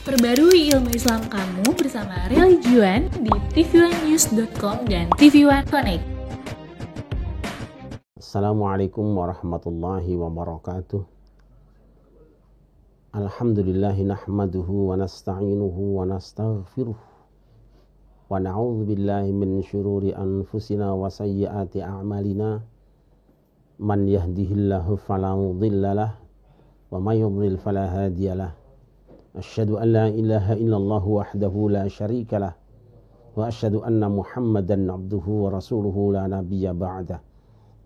Perbarui ilmu Islam kamu bersama Religiuan di tv1news.com dan TV1 Connect. Assalamualaikum warahmatullahi wabarakatuh. Alhamdulillahi nahmaduhu wa nasta'inuhu wa nastaghfiruh wa na'udzu billahi min syururi anfusina wa sayyiati a'malina. Man yahdihillahu fala mudhillalah wa may yudlil fala hadiyalah. Asyhadu an la ilaha illallah wahdahu la syarikalah wa asyhadu anna Muhammadan abduhu wa rasuluhu la nabiyya ba'dah.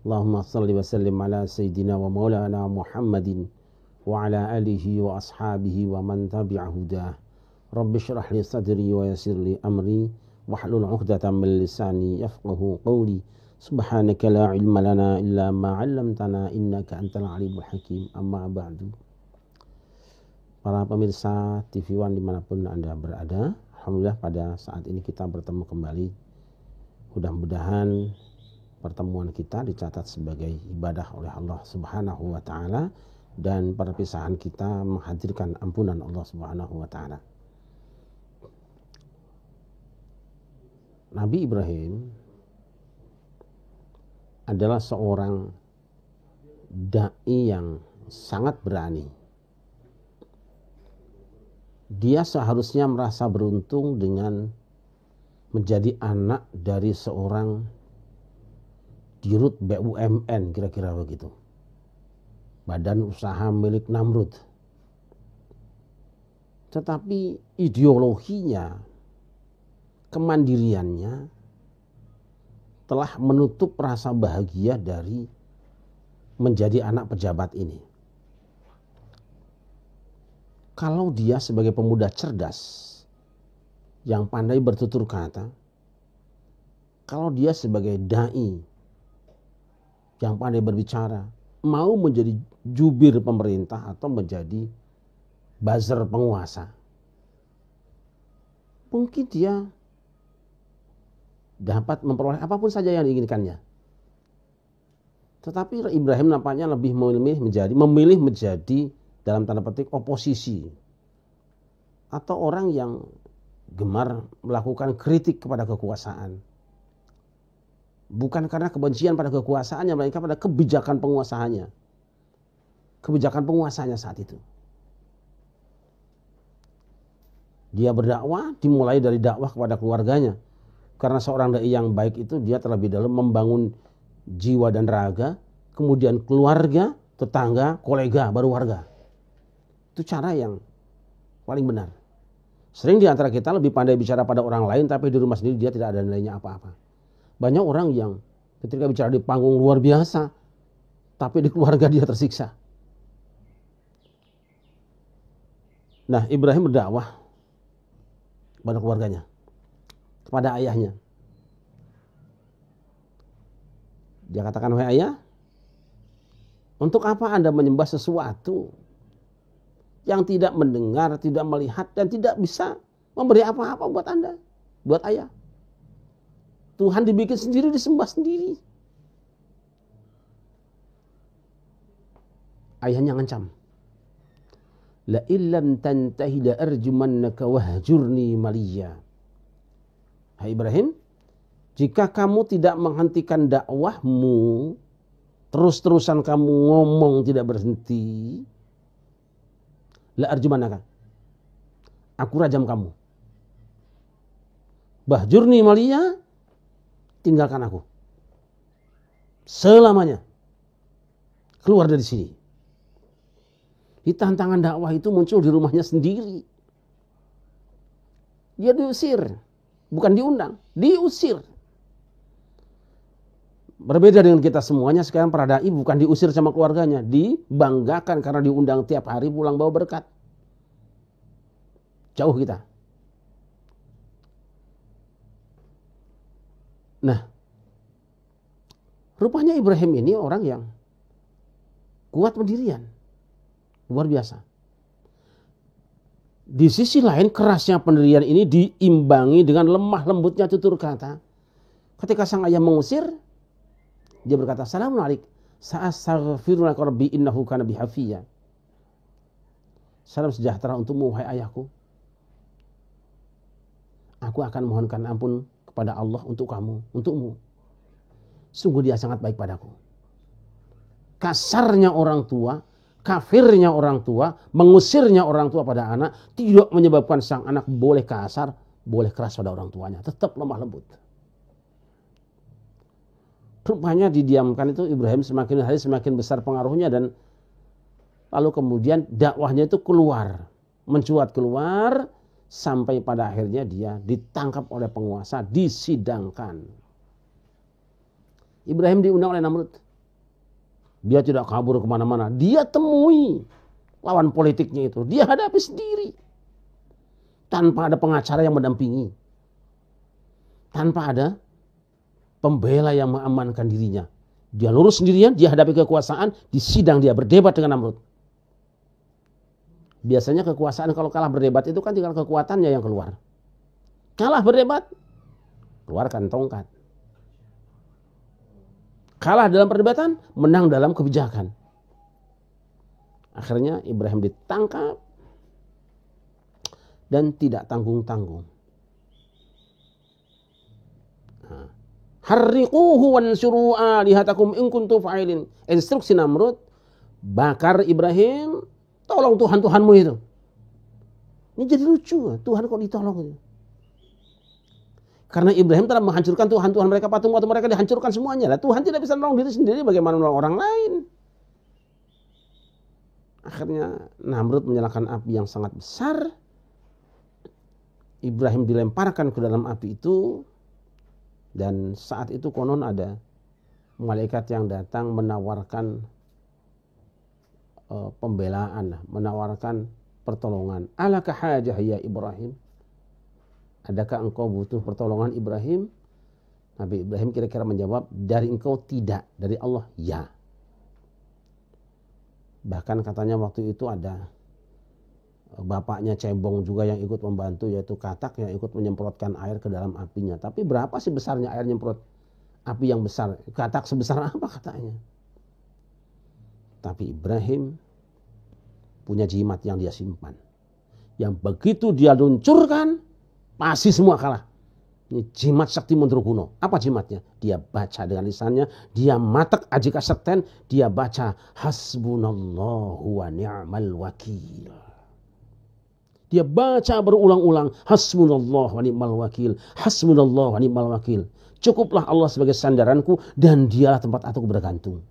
Allahumma salli wa sallim ala sayyidina wa maulana Muhammadin wa ala alihi wa ashabihi wa man tabi'a hudah. Rabbi shrah li sadri wa yassir li amri wahlul 'uqdatam min lisani yafqahu qawli. Subhanaka la ilma lana illa ma 'allamtana innaka antal alimul hakim. Amma ba'du. Para pemirsa TV1 dimanapun Anda berada, alhamdulillah pada saat ini kita bertemu kembali. Mudah-mudahan pertemuan kita dicatat sebagai ibadah oleh Allah Subhanahu wa taala dan perpisahan kita menghadirkan ampunan Allah Subhanahu wa taala. Nabi Ibrahim adalah seorang dai yang sangat berani. Dia seharusnya merasa beruntung dengan menjadi anak dari seorang dirut BUMN, kira-kira begitu. Badan usaha milik Namrud. Tetapi ideologinya, kemandiriannya telah menutup rasa bahagia dari menjadi anak pejabat ini. Kalau dia sebagai pemuda cerdas yang pandai bertutur kata, kalau dia sebagai dai yang pandai berbicara, mau menjadi jubir pemerintah atau menjadi buzzer penguasa, mungkin dia dapat memperoleh apapun saja yang diinginkannya. Tetapi Ibrahim nampaknya lebih memilih menjadi dalam tanda petik oposisi atau orang yang gemar melakukan kritik kepada kekuasaan. Bukan karena kebencian pada kekuasaannya, melainkan pada kebijakan penguasaannya. Kebijakan penguasanya saat itu. Dia berdakwah dimulai dari dakwah kepada keluarganya. Karena seorang dai yang baik itu dia terlebih dahulu membangun jiwa dan raga, kemudian keluarga, tetangga, kolega, baru warga. Itu cara yang paling benar. Sering di antara kita lebih pandai bicara pada orang lain, tapi di rumah sendiri dia tidak ada nilainya apa-apa. Banyak orang yang ketika bicara di panggung luar biasa, tapi di keluarga dia tersiksa. Nah, Ibrahim berdakwah kepada keluarganya, kepada ayahnya. Dia katakan, wahai ayah, untuk apa Anda menyembah sesuatu yang tidak mendengar, tidak melihat, dan tidak bisa memberi apa-apa buat Anda, buat ayah. Tuhan dibikin sendiri, disembah sendiri. Ayahnya ngancam. La illam tantahi la arjumannaka wahjurni maliya. Hai Ibrahim, jika kamu tidak menghentikan dakwahmu, terus-terusan kamu ngomong tidak berhenti, la arjumanaka, aku rajam kamu. Bahjurni maliya, tinggalkan aku selamanya, keluar dari sini. Di tantangan dakwah itu muncul di rumahnya sendiri. Dia diusir, bukan diundang, diusir. Berbeda dengan kita semuanya, sekarang para dai bukan diusir sama keluarganya, dibanggakan karena diundang tiap hari pulang bawa berkat. Jauh kita. Nah, rupanya Ibrahim ini orang yang kuat pendirian. Luar biasa. Di sisi lain kerasnya pendirian ini diimbangi dengan lemah lembutnya tutur kata. Ketika sang ayah mengusir, dia berkata, "Assalamualaikum. Sa'astaghfirullah rabbi innahu kana bi hafiya." Salam sejahtera untukmu wahai ayahku. aku akan mohonkan ampun kepada Allah untukmu. Sungguh dia sangat baik padaku. Kasarnya orang tua, kafirnya orang tua, mengusirnya orang tua pada anak tidak menyebabkan sang anak boleh kasar, boleh keras pada orang tuanya, tetap lemah lembut. Rupanya didiamkan itu Ibrahim semakin hari semakin besar pengaruhnya, dan lalu kemudian dakwahnya itu mencuat keluar sampai pada akhirnya dia ditangkap oleh penguasa, disidangkan. Ibrahim diundang oleh Namrud. Dia tidak kabur kemana-mana. Dia temui lawan politiknya itu. Dia hadapi sendiri. Tanpa ada pengacara yang mendampingi. Tanpa ada pembela yang mengamankan dirinya. Dia lurus sendirian, dia hadapi kekuasaan, disidang dia, berdebat dengan Namrud. Biasanya kekuasaan kalau kalah berdebat itu kan tinggal kekuatannya yang keluar. Kalah berdebat, keluarkan tongkat. Kalah dalam perdebatan, menang dalam kebijakan. Akhirnya Ibrahim ditangkap dan tidak tanggung-tanggung. Harriquhu wansuru alihatakum in kuntum fa'ilin. Instruksi Namrud, bakar Ibrahim, tolong Tuhan-Tuhanmu itu. Ini jadi lucu, Tuhan kok ditolong. Karena Ibrahim telah menghancurkan Tuhan-Tuhan mereka, patung-patung mereka dihancurkan semuanya. Lah Tuhan tidak bisa menolong diri sendiri, bagaimana menolong orang lain? Akhirnya Namrud menyalakan api yang sangat besar. Ibrahim dilemparkan ke dalam api itu. Dan saat itu konon ada malaikat yang datang menawarkan pembelaan, menawarkan pertolongan. Alaka hajah ya Ibrahim? Adakah engkau butuh pertolongan Ibrahim? Nabi Ibrahim kira-kira menjawab, dari engkau tidak, dari Allah ya. Bahkan katanya waktu itu ada bapaknya cebong juga yang ikut membantu, yaitu Katak yang ikut menyemprotkan air ke dalam apinya. Tapi berapa sih besarnya air nyemprot api yang besar? Katak sebesar apa katanya? Tapi Ibrahim punya jimat yang dia simpan. Yang begitu dia luncurkan, pasti semua kalah. Ini jimat sakti Mandraguna. Apa jimatnya? Dia baca dengan lisannya, dia matak ajika sekten, dia baca hasbunallahu wa ni'mal wakil. Dia baca berulang-ulang hasbunallahu wa ni'mal wakil, hasbunallahu wa ni'mal wakil. Cukuplah Allah sebagai sandaranku dan dialah tempat aku bergantung.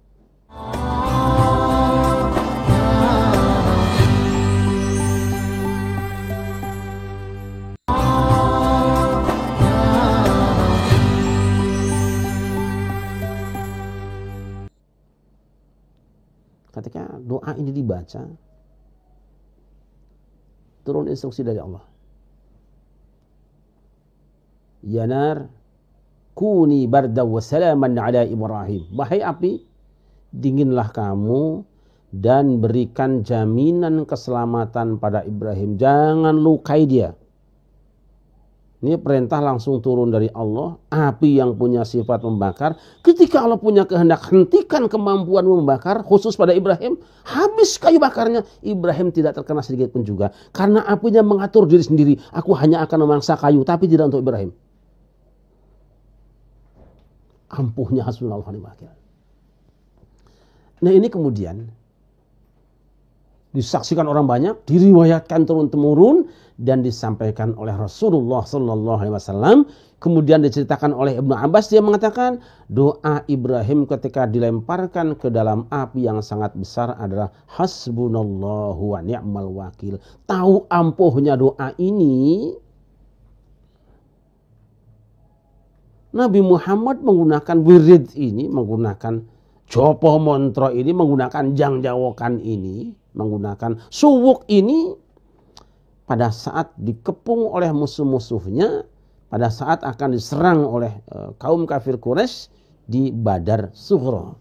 Ketika doa ini dibaca, turun instruksi dari Allah. Ya nar, kuni barda wa salaman ala Ibrahim. Wahai api, dinginlah kamu dan berikan jaminan keselamatan pada Ibrahim. Jangan lukai dia. Ini perintah langsung turun dari Allah. Api yang punya sifat membakar. Ketika Allah punya kehendak, hentikan kemampuan membakar. Khusus pada Ibrahim. Habis kayu bakarnya. Ibrahim tidak terkena sedikit pun juga. Karena apinya mengatur diri sendiri. Aku hanya akan memangsa kayu. Tapi tidak untuk Ibrahim. Ampuhnya hasbunallahu wa ni'mal wakil. Nah ini kemudian disaksikan orang banyak, diriwayatkan turun-temurun dan disampaikan oleh Rasulullah sallallahu alaihi wasallam. Kemudian diceritakan oleh Ibnu Abbas, dia mengatakan doa Ibrahim ketika dilemparkan ke dalam api yang sangat besar adalah hasbunallahu wa ni'mal wakil. Tahu ampuhnya doa ini, Nabi Muhammad menggunakan wirid ini, menggunakan jopo montro ini, menggunakan jangjawokan ini, menggunakan suwuk ini pada saat dikepung oleh musuh-musuhnya, pada saat akan diserang oleh kaum kafir Quraisy di Badar Sughra.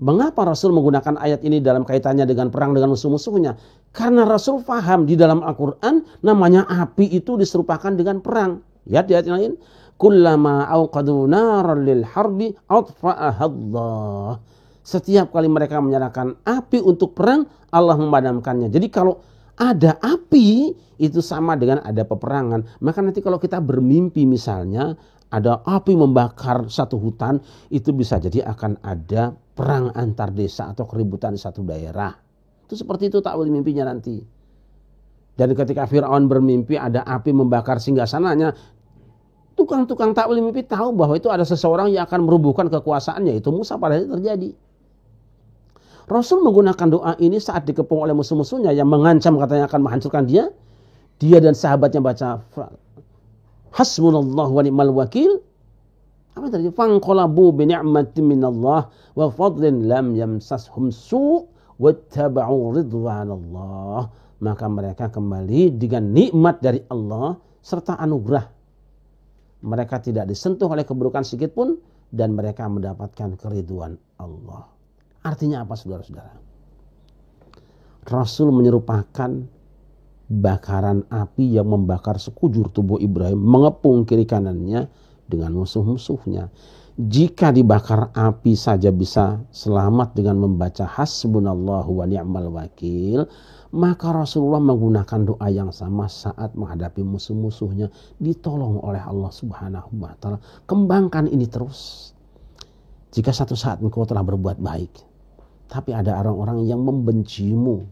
Mengapa Rasul menggunakan ayat ini dalam kaitannya dengan perang dengan musuh-musuhnya? Karena Rasul paham di dalam Al-Quran namanya api itu diserupakan dengan perang. Ya, di ayat lain, kullama auqadu naran lil harbi atfa'aha Allah. Setiap kali mereka menyalakan api untuk perang, Allah memadamkannya. Jadi kalau ada api itu sama dengan ada peperangan. Maka nanti kalau kita bermimpi misalnya ada api membakar satu hutan, itu bisa jadi akan ada perang antar desa atau keributan di satu daerah. Itu seperti itu takwil mimpinya nanti. Dan ketika Fir'aun bermimpi ada api membakar singgasananya, tukang-tukang takwil mimpi tahu bahwa itu ada seseorang yang akan merubuhkan kekuasaannya. Itu Musa pada saat terjadi. Rasul menggunakan doa ini saat dikepung oleh musuh-musuhnya yang mengancam katanya akan menghancurkan dia. Dia dan sahabatnya baca hasbunallahu wa ni'mal wakil. Apa tadi? Fanqalabu bi ni'matin minallah wa fadlin lam yamsashum su' wattaba'u ridwanallah. Maka mereka kembali dengan nikmat dari Allah serta anugerah. Mereka tidak disentuh oleh keburukan sedikit pun dan mereka mendapatkan keriduan Allah. Artinya apa saudara-saudara? Rasul menyerupakan bakaran api yang membakar sekujur tubuh Ibrahim, mengepung kiri kanannya dengan musuh-musuhnya. Jika dibakar api saja bisa selamat dengan membaca hasbunallahu wa ni'mal wakil, maka Rasulullah menggunakan doa yang sama saat menghadapi musuh-musuhnya, ditolong oleh Allah Subhanahu wa taala. Kembangkan ini terus. Jika satu saat engkau telah berbuat baik, tapi ada orang-orang yang membencimu,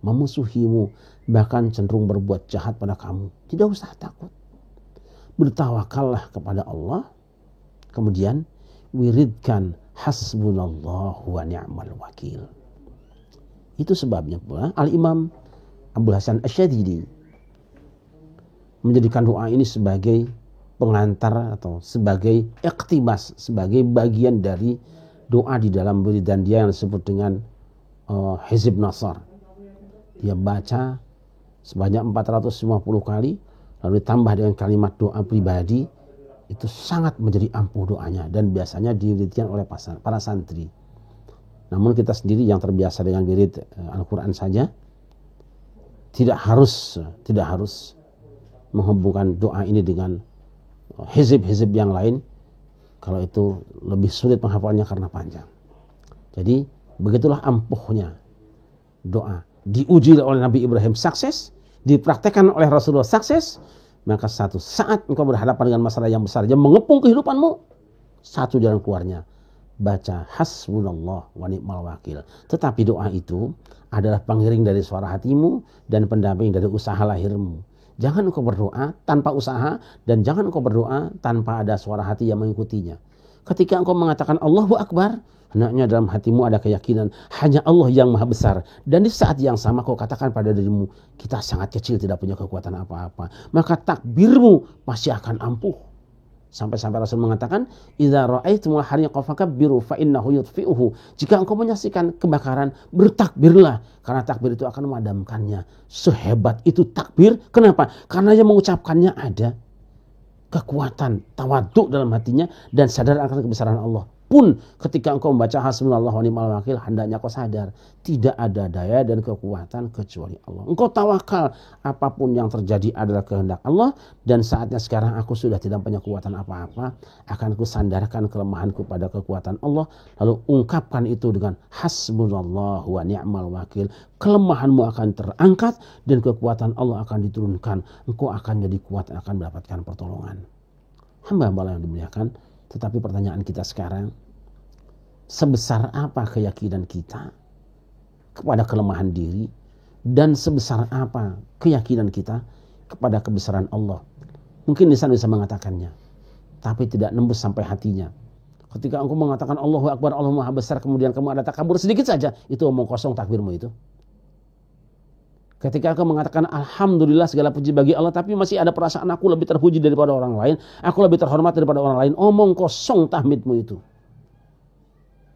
memusuhimu, bahkan cenderung berbuat jahat pada kamu, tidak usah takut. Bertawakallah kepada Allah, kemudian wiridkan hasbunallahu wa ni'mal wakil. Itu sebabnya pula Al-Imam Abdul Hasan Asy-Syadzili menjadikan doa ini sebagai pengantar atau sebagai iqtibas, sebagai bagian dari doa di dalam wiridan dia yang disebut dengan Hizb Nasr. Dia baca sebanyak 450 kali, lalu ditambah dengan kalimat doa pribadi, itu sangat menjadi ampuh doanya dan biasanya diwiridkan oleh para santri. Namun kita sendiri yang terbiasa dengan wirid Al-Quran saja tidak harus menghubungkan doa ini dengan hizib-hizib yang lain, kalau itu lebih sulit menghafalnya karena panjang. Jadi begitulah ampuhnya doa. Diuji oleh Nabi Ibrahim sukses, dipraktekkan oleh Rasulullah sukses, maka satu saat engkau berhadapan dengan masalah yang besar yang mengepung kehidupanmu, satu jalan keluarnya, baca hasbunallah wa ni'mal wakil. Tetapi doa itu adalah pengiring dari suara hatimu dan pendamping dari usaha lahirmu. Jangan engkau berdoa tanpa usaha dan jangan engkau berdoa tanpa ada suara hati yang mengikutinya. Ketika engkau mengatakan Allahu Akbar, hendaknya dalam hatimu ada keyakinan hanya Allah yang maha besar. Dan di saat yang sama kau katakan pada dirimu, kita sangat kecil, tidak punya kekuatan apa-apa. Maka takbirmu pasti akan ampuh. Sampai-sampai Rasul mengatakan, idza ra'aitumul hariqa fakabbiru fa innahu yutfi'uhu. Jika engkau menyaksikan kebakaran, bertakbirlah karena takbir itu akan memadamkannya. Sehebat itu takbir. Kenapa? Karena yang mengucapkannya ada kekuatan tawaduk dalam hatinya dan sadar akan kebesaran Allah. Pun ketika engkau membaca hasbunallahu wa ni'mal wakil, hendaknya kau sadar tidak ada daya dan kekuatan kecuali Allah. Engkau tawakal, apapun yang terjadi adalah kehendak Allah dan saatnya sekarang aku sudah tidak punya kekuatan apa-apa, akan ku sandarkan kelemahanku pada kekuatan Allah, lalu ungkapkan itu dengan hasbunallahu wa ni'mal wakil. Kelemahanmu akan terangkat dan kekuatan Allah akan diturunkan. Engkau akan jadi kuat, akan mendapatkan pertolongan. Hamba-hamba yang dimuliakan, tetapi pertanyaan kita sekarang, sebesar apa keyakinan kita kepada kelemahan diri dan sebesar apa keyakinan kita kepada kebesaran Allah? Mungkin lisan bisa mengatakannya, tapi tidak nembus sampai hatinya. Ketika engkau mengatakan Allahu Akbar, Allah Maha Besar, kemudian kamu ada takabur sedikit saja, itu omong kosong takbirmu itu. Ketika engkau mengatakan Alhamdulillah segala puji bagi Allah, tapi masih ada perasaan aku lebih terpuji daripada orang lain, aku lebih terhormat daripada orang lain, omong kosong tahmidmu itu.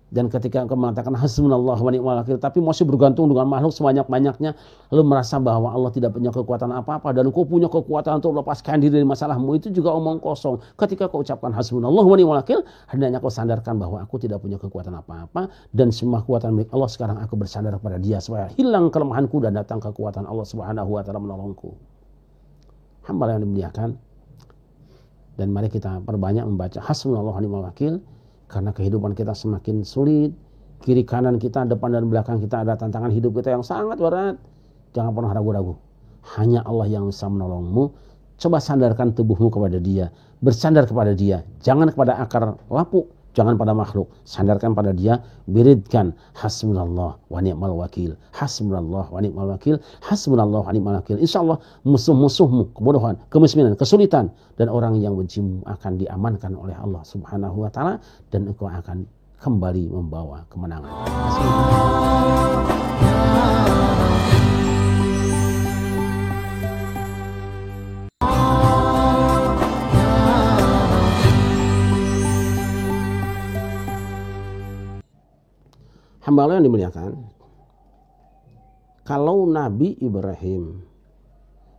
Dan ketika engkau mengatakan hasbunallahu wa ni'mal wakil, tapi masih bergantung dengan makhluk sebanyak-banyaknya, lalu merasa bahwa Allah tidak punya kekuatan apa-apa dan engkau punya kekuatan untuk melepaskan diri dari masalahmu, itu juga omong kosong. Ketika kau ucapkan hasbunallahu wa ni'mal wakil, hendaknya kau sandarkan bahwa aku tidak punya kekuatan apa-apa dan semua kekuatan milik Allah. Sekarang aku bersandar kepada Dia supaya hilang kelemahanku dan datang kekuatan Allah Subhanahu wa taala menolongku. Hamba yang dimuliakan, dan mari kita perbanyak membaca hasbunallahu wa ni'mal wakil. Karena kehidupan kita semakin sulit, kiri kanan kita, depan dan belakang kita ada tantangan hidup kita yang sangat berat. Jangan pernah ragu-ragu. Hanya Allah yang bisa menolongmu. Coba sandarkan tubuhmu kepada Dia. Bersandar kepada Dia. Jangan kepada akar lapuk. Jangan pada makhluk. Sandarkan pada Dia. Biridkan. Hasbunallah wa ni'mal wakil. Hasbunallah wa ni'mal wakil. Hasbunallah wa ni'mal wakil. Insya Allah musuh-musuhmu, kebodohan, kemiskinan, kesulitan, dan orang yang bencimu akan diamankan oleh Allah Subhanahu wa ta'ala. Dan engkau akan kembali membawa kemenangan. Hamba Allah yang dimuliakan, kalau Nabi Ibrahim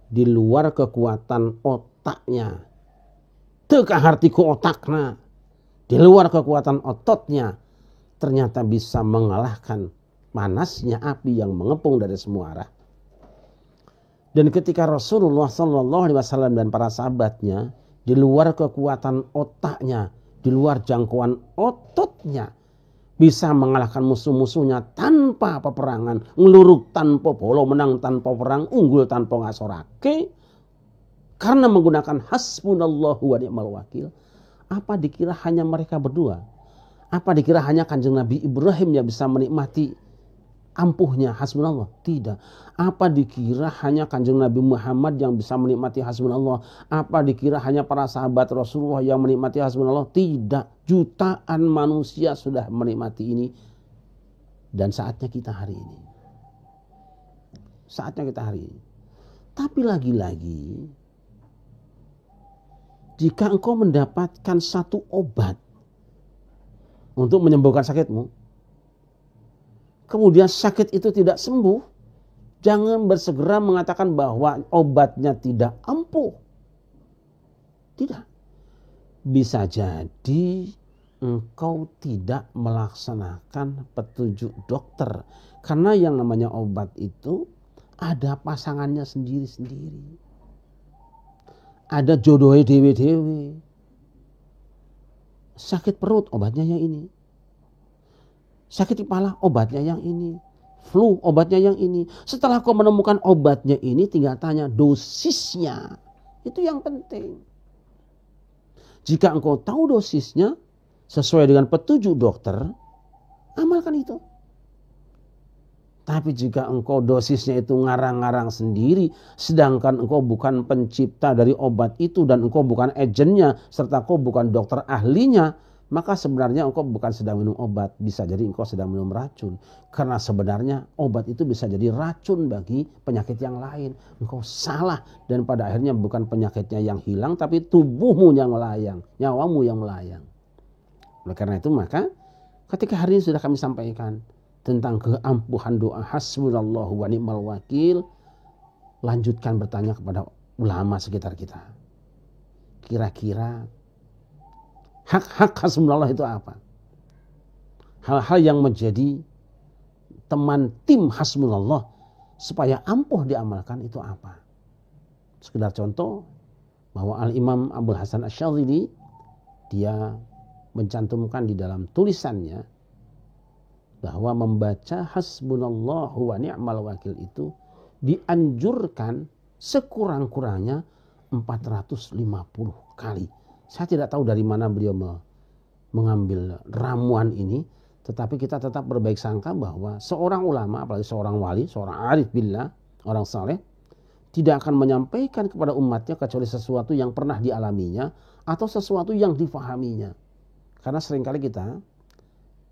di luar kekuatan otaknya, teka hartiku otakna, di luar kekuatan ototnya, ternyata bisa mengalahkan panasnya api yang mengepung dari semua arah. Dan ketika Rasulullah SAW dan para sahabatnya di luar kekuatan otaknya, di luar jangkauan ototnya, bisa mengalahkan musuh-musuhnya tanpa peperangan, ngeluruk tanpa polo, menang tanpa perang, unggul tanpa ngasorake, karena menggunakan hasbunallahu wa ni'mal wakil. Apa dikira hanya mereka berdua? Apa dikira hanya Kanjeng Nabi Ibrahim yang bisa menikmati ampuhnya hasbunallah? Tidak. Apa dikira hanya Kanjeng Nabi Muhammad yang bisa menikmati hasbunallah? Apa dikira hanya para sahabat Rasulullah yang menikmati hasbunallah? Tidak. Jutaan manusia sudah menikmati ini. Dan saatnya kita hari ini. Saatnya kita hari ini. Tapi lagi-lagi, jika engkau mendapatkan satu obat untuk menyembuhkan sakitmu, kemudian sakit itu tidak sembuh, jangan bersegera mengatakan bahwa obatnya tidak ampuh. Tidak. Bisa jadi engkau tidak melaksanakan petunjuk dokter. Karena yang namanya obat itu ada pasangannya sendiri-sendiri. Ada jodohnya dewe-dewe. Sakit perut obatnya yang ini. Sakit kepala obatnya yang ini. Flu obatnya yang ini. Setelah kau menemukan obatnya ini, tinggal tanya dosisnya. Itu yang penting. Jika engkau tahu dosisnya sesuai dengan petunjuk dokter, amalkan itu. Tapi jika engkau dosisnya itu ngarang-ngarang sendiri, sedangkan engkau bukan pencipta dari obat itu dan engkau bukan agennya, serta engkau bukan dokter ahlinya, maka sebenarnya engkau bukan sedang minum obat, bisa jadi engkau sedang minum racun. Karena sebenarnya obat itu bisa jadi racun bagi penyakit yang lain. Engkau salah dan pada akhirnya bukan penyakitnya yang hilang, tapi tubuhmu yang melayang, nyawamu yang melayang. Oleh karena itu maka ketika hari ini sudah kami sampaikan tentang keampuhan doa hasbunallahu wa ni'mal wakil, lanjutkan bertanya kepada ulama sekitar kita. Kira-kira hak-hak hasbunallah itu apa? Hal-hal yang menjadi teman tim hasbunallah supaya ampuh diamalkan itu apa? Sekedar contoh bahwa Al-Imam Abul Hasan Asy-Syadzili dia mencantumkan di dalam tulisannya bahwa membaca hasbunallahu wa ni'mal wakil itu dianjurkan sekurang-kurangnya 450 kali. Saya tidak tahu dari mana beliau mengambil ramuan ini, tetapi kita tetap berbaik sangka bahwa seorang ulama, apalagi seorang wali, seorang arif billah, orang saleh, tidak akan menyampaikan kepada umatnya kecuali sesuatu yang pernah dialaminya atau sesuatu yang difahaminya. Karena seringkali kita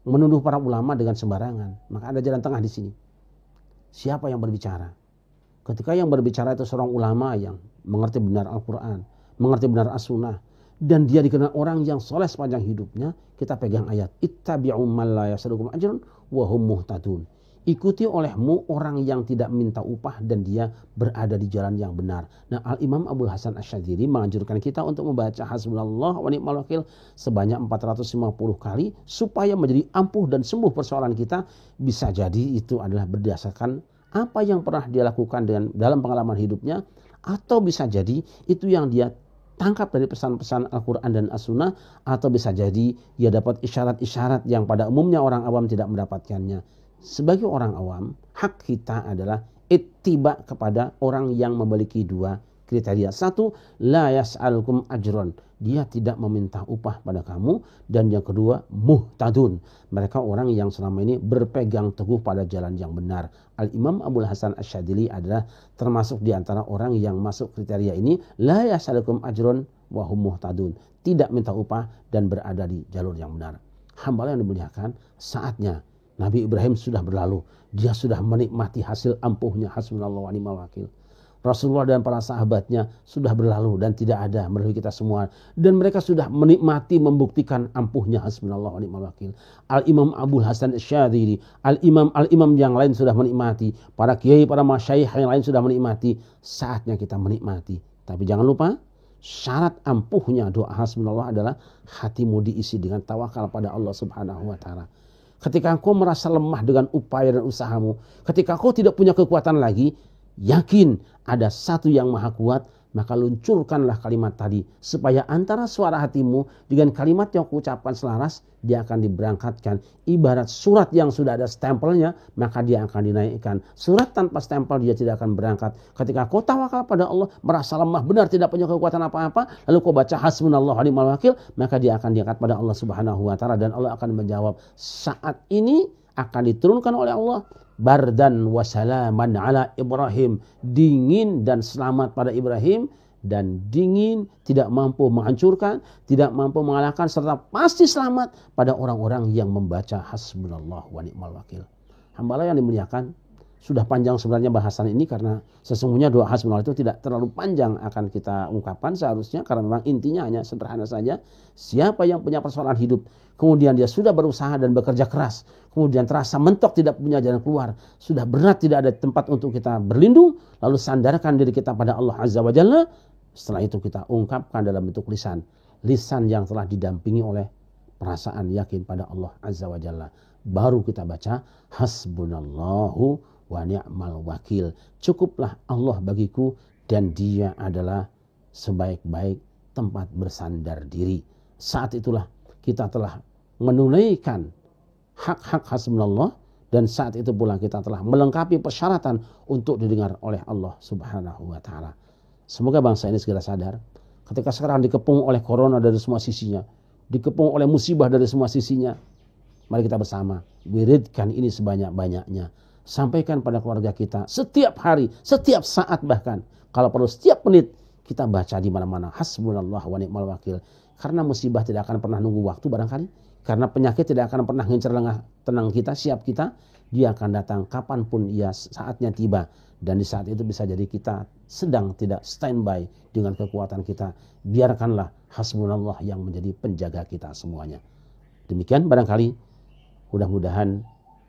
menuduh para ulama dengan sembarangan. Maka ada jalan tengah di sini. Siapa yang berbicara? Ketika yang berbicara itu seorang ulama yang mengerti benar Al-Quran, mengerti benar As-Sunnah, dan dia dikenal orang yang soleh sepanjang hidupnya, kita pegang ayat ittabi'u man la yas'alukum ajrun wa hum muhtadun. Ikuti olehmu orang yang tidak minta upah dan dia berada di jalan yang benar. Nah, Al-Imam Abul Hasan Asy-Syadzili menganjurkan kita untuk membaca hasbunallah wa ni'mal wakil sebanyak 450 kali supaya menjadi ampuh dan sembuh persoalan kita. Bisa jadi itu adalah berdasarkan apa yang pernah dia lakukan dalam pengalaman hidupnya, atau bisa jadi itu yang dia tangkap dari pesan-pesan Al-Quran dan As-Sunnah, atau bisa jadi dia dapat isyarat-isyarat yang pada umumnya orang awam tidak mendapatkannya. Sebagai orang awam, hak kita adalah ittiba kepada orang yang memiliki dua kriteria. Satu, la yas'alukum ajron. Dia tidak meminta upah pada kamu. Dan yang kedua, muhtadun. Mereka orang yang selama ini berpegang teguh pada jalan yang benar. Al-Imam Abul Hasan Asy-Syadzili adalah termasuk di antara orang yang masuk kriteria ini. La yas'alukum ajron wa hum muhtadun. Tidak minta upah dan berada di jalur yang benar. Hamba yang dimuliakan, saatnya Nabi Ibrahim sudah berlalu. Dia sudah menikmati hasil ampuhnya. Hasbunallah wa ni'mal wakil. Rasulullah dan para sahabatnya sudah berlalu dan tidak ada melalui kita semua. Dan mereka sudah menikmati, membuktikan ampuhnya. Hasbunallah wa ni'mal wakil. Al-Imam Abul Hasan Asy-Syadzili, Al-Imam yang lain sudah menikmati. Para kiai, para masyayikh yang lain sudah menikmati. Saatnya kita menikmati. Tapi jangan lupa, syarat ampuhnya doa hasbunallah adalah hatimu diisi dengan tawakal pada Allah Subhanahu wa taala. Ketika engkau merasa lemah dengan upaya dan usahamu, ketika engkau tidak punya kekuatan lagi, yakin ada satu yang maha kuat, maka luncurkanlah kalimat tadi. Supaya antara suara hatimu dengan kalimat yang kau ucapkan selaras, dia akan diberangkatkan. Ibarat surat yang sudah ada stempelnya, maka dia akan dinaikkan. Surat tanpa stempel dia tidak akan berangkat. Ketika kau tawakal pada Allah, merasa lemah benar tidak punya kekuatan apa-apa, lalu kau baca hasbunallah wa ni'mal wakil, maka dia akan diangkat pada Allah Subhanahu wa taala dan Allah akan menjawab. Saat ini akan diturunkan oleh Allah bardan wa salaman ala Ibrahim, dingin dan selamat pada Ibrahim, dan dingin tidak mampu menghancurkan, tidak mampu mengalahkan, serta pasti selamat pada orang-orang yang membaca hasbunallah wa ni'mal wakil. Hamba yang dimuliakan, sudah panjang sebenarnya bahasan ini karena sesungguhnya doa hasbunallah itu tidak terlalu panjang akan kita ungkapkan seharusnya, karena memang intinya hanya sederhana saja. Siapa yang punya persoalan hidup, kemudian dia sudah berusaha dan bekerja keras, kemudian terasa mentok tidak punya jalan keluar, sudah berat tidak ada tempat untuk kita berlindung, lalu sandarkan diri kita pada Allah Azza wa Jalla. Setelah itu kita ungkapkan dalam bentuk lisan yang telah didampingi oleh perasaan yakin pada Allah Azza wa Jalla. Baru kita baca hasbunallahu wa ni'mal wakil. Cukuplah Allah bagiku dan dia adalah sebaik-baik tempat bersandar diri. Saat itulah kita telah menunaikan hak-hak hasbunallah, dan saat itu pula kita telah melengkapi persyaratan untuk didengar oleh Allah Subhanahu wa taala. Semoga bangsa ini segera sadar ketika sekarang dikepung oleh corona dari semua sisinya, dikepung oleh musibah dari semua sisinya. Mari kita bersama wiridkan ini sebanyak-banyaknya. Sampaikan pada keluarga kita setiap hari, setiap saat, bahkan kalau perlu setiap menit kita baca di mana-mana hasbunallah wa ni'mal wakil. Karena musibah tidak akan pernah nunggu waktu barangkali, karena penyakit tidak akan pernah ngincar lengah tenang kita, siap kita. Dia akan datang kapanpun ia saatnya tiba, dan di saat itu bisa jadi kita sedang tidak standby dengan kekuatan kita. Biarkanlah hasbunallah yang menjadi penjaga kita semuanya. Demikian barangkali, mudah-mudahan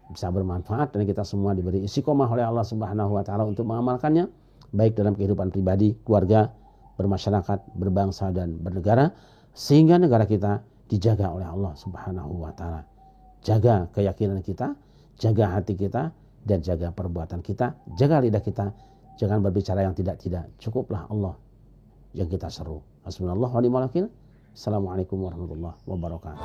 bisa bermanfaat dan kita semua diberi istiqomah oleh Allah Subhanahu wa taala untuk mengamalkannya, baik dalam kehidupan pribadi, keluarga, bermasyarakat, berbangsa dan bernegara, sehingga negara kita dijaga oleh Allah Subhanahu wa taala. Jaga keyakinan kita, jaga hati kita, dan jaga perbuatan kita, jaga lidah kita, jangan berbicara yang tidak-tidak. Cukuplah Allah yang kita seru. Hasbunallah wa ni'mal wakil. Assalamualaikum warahmatullahi wabarakatuh.